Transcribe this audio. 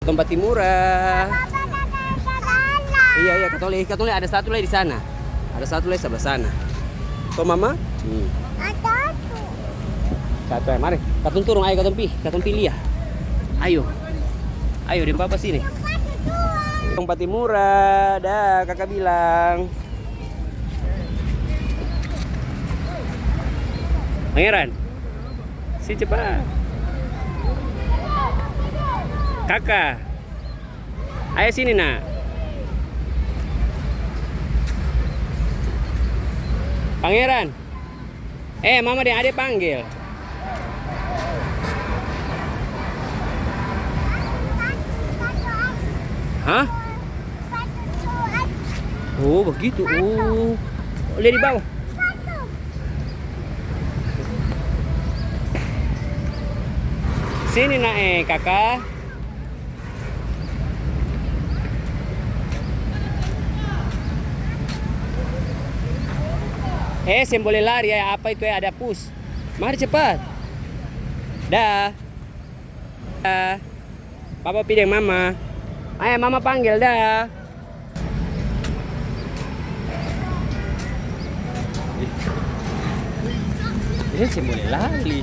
Tempat murah. Iya, katolik ada satu lagi di sana. Ada satu lagi sebelah sana. Tuh mama? Satu ya, mari. Katong turun, ayo katong pilih ya. Ayo di papa sini. Tempat murah, dah kakak bilang. Pangeran, si cepat. Kakak, ayo sini nak. Pangeran, mama dan adik panggil. Hah? Oh begitu. Oh, lihat di bawah. Sini nak kakak. Sen boleh lari ya, apa itu ya, ada push. Mari cepat. Dah. Papa pilih mama. Ayo mama panggil dah. Sen boleh lari.